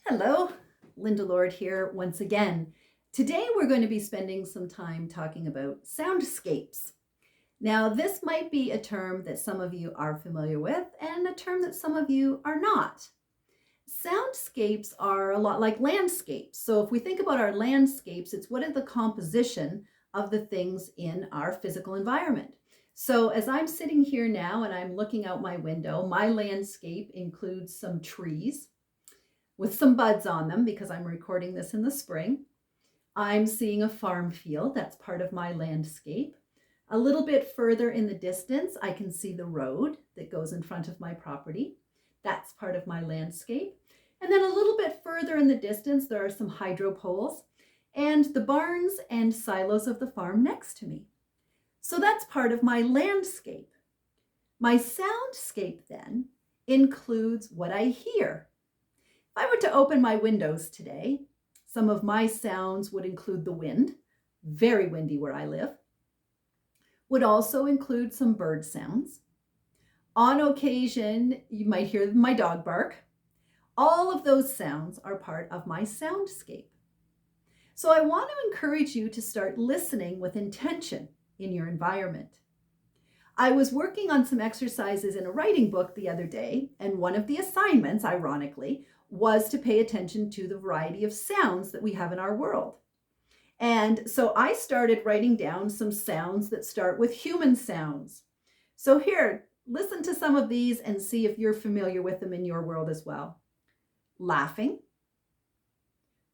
Hello, Linda Lord here once again. Today we're going to be spending some time talking about soundscapes. Now, this might be a term that some of you are familiar with and a term that some of you are not. Soundscapes are a lot like landscapes. So if we think about our landscapes, it's what is the composition of the things in our physical environment. So as I'm sitting here now and I'm looking out my window, my landscape includes some trees with some buds on them because I'm recording this in the spring. I'm seeing a farm field. That's part of my landscape. A little bit further in the distance, I can see the road that goes in front of my property. That's part of my landscape. And then a little bit further in the distance, there are some hydro poles and the barns and silos of the farm next to me. So that's part of my landscape. My soundscape then includes what I hear. If I were to open my windows today, some of my sounds would include the wind, very windy where I live, would also include some bird sounds. On occasion, you might hear my dog bark. All of those sounds are part of my soundscape. So I want to encourage you to start listening with intention in your environment. I was working on some exercises in a writing book the other day, and one of the assignments, ironically, was to pay attention to the variety of sounds that we have in our world. And so I started writing down some sounds that start with human sounds. So here, listen to some of these and see if you're familiar with them in your world as well. Laughing,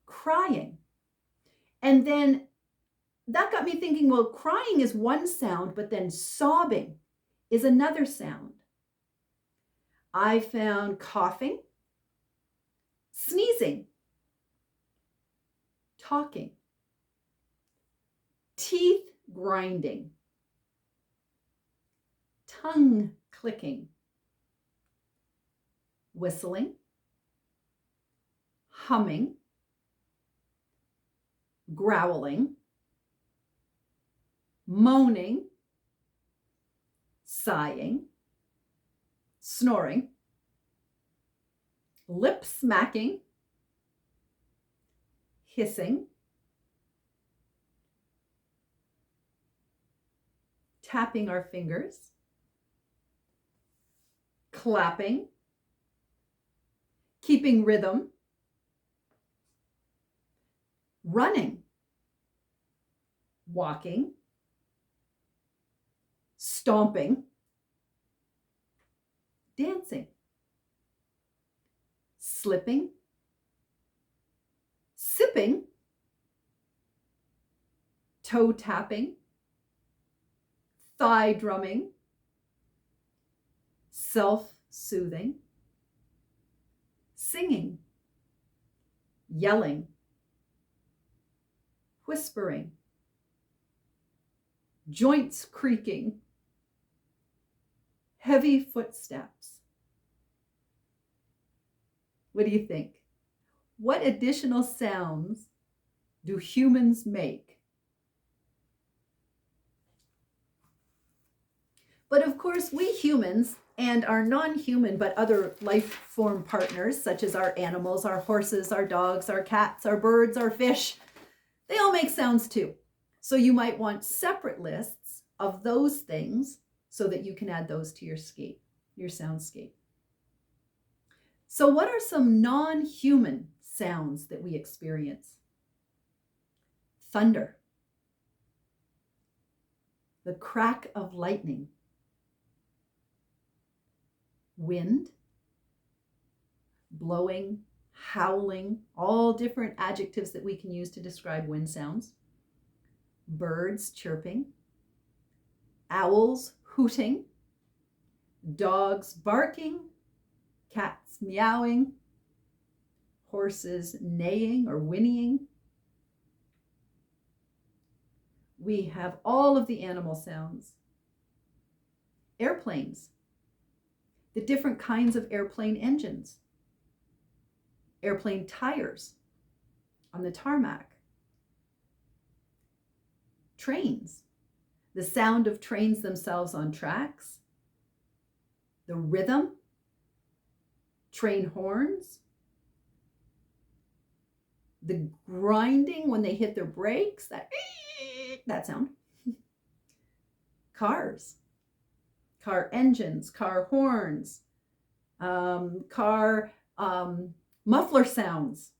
crying. And then that got me thinking, well, crying is one sound, but then sobbing is another sound. I found coughing, sneezing, talking, teeth grinding, tongue clicking, whistling, humming, growling, moaning, sighing, snoring, lip smacking, hissing, tapping our fingers, clapping, keeping rhythm, running, walking, stomping, dancing, slipping, sipping, toe tapping, thigh drumming, self-soothing, singing, yelling, whispering, joints creaking, heavy footsteps. What do you think? What additional sounds do humans make? But of course, we humans and our non-human but other life form partners, such as our animals, our horses, our dogs, our cats, our birds, our fish, they all make sounds too. So you might want separate lists of those things so that you can add those to your soundscape. So what are some non-human sounds that we experience? Thunder, the crack of lightning, wind, blowing, howling, all different adjectives that we can use to describe wind sounds, birds chirping, owls hooting, dogs barking, cats meowing, horses neighing or whinnying. We have all of the animal sounds. Airplanes, the different kinds of airplane engines, airplane tires on the tarmac, trains, the sound of trains themselves on tracks, the rhythm, train horns, the grinding when they hit their brakes, that sound. Cars, car engines, car horns, car muffler sounds,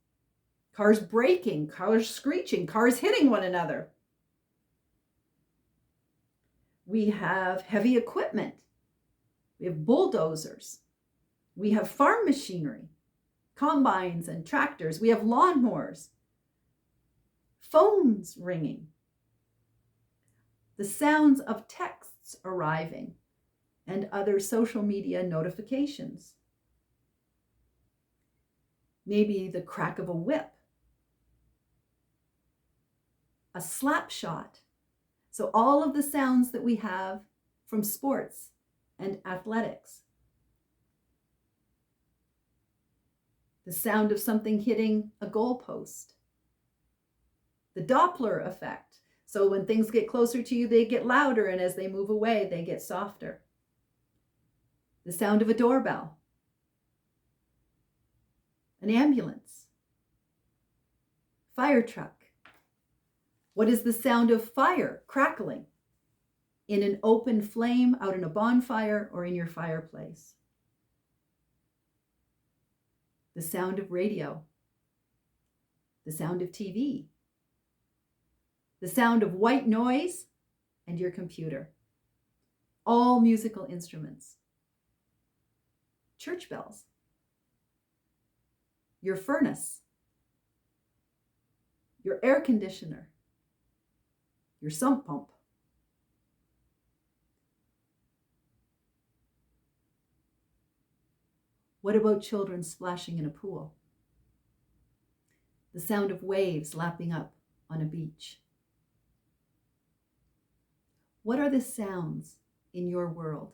cars braking, cars screeching, cars hitting one another. We have heavy equipment. We have bulldozers. We have farm machinery, combines and tractors. We have lawnmowers, phones ringing, the sounds of texts arriving, and other social media notifications. Maybe the crack of a whip, a slap shot. So all of the sounds that we have from sports and athletics. The sound of something hitting a goalpost. The Doppler effect. So when things get closer to you, they get louder, and as they move away, they get softer. The sound of a doorbell. An ambulance. Fire truck. What is the sound of fire crackling in an open flame, out in a bonfire, or in your fireplace? The sound of radio. The sound of TV. The sound of white noise and your computer. All musical instruments. Church bells. Your furnace. Your air conditioner. Your sump pump. What about children splashing in a pool? The sound of waves lapping up on a beach. What are the sounds in your world?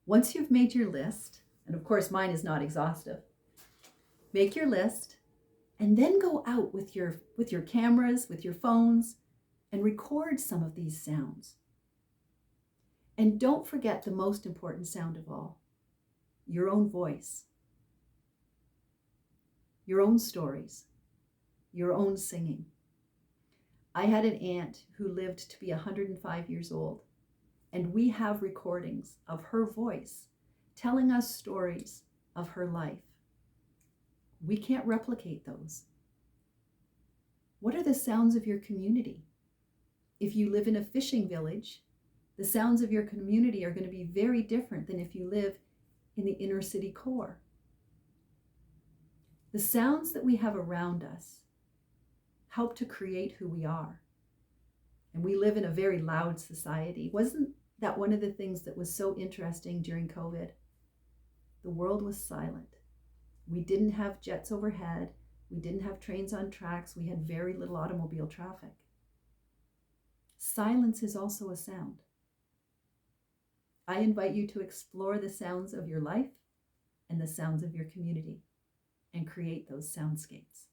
Once you've made your list, and of course mine is not exhaustive, make your list and then go out with your cameras, with your phones, and record some of these sounds. And don't forget the most important sound of all, your own voice, your own stories, your own singing. I had an aunt who lived to be 105 years old, and we have recordings of her voice telling us stories of her life. We can't replicate those. What are the sounds of your community? If you live in a fishing village, the sounds of your community are going to be very different than if you live in the inner city core. The sounds that we have around us help to create who we are. And we live in a very loud society. Wasn't that one of the things that was so interesting during COVID? The world was silent. We didn't have jets overhead. We didn't have trains on tracks. We had very little automobile traffic. Silence is also a sound. I invite you to explore the sounds of your life and the sounds of your community and create those soundscapes.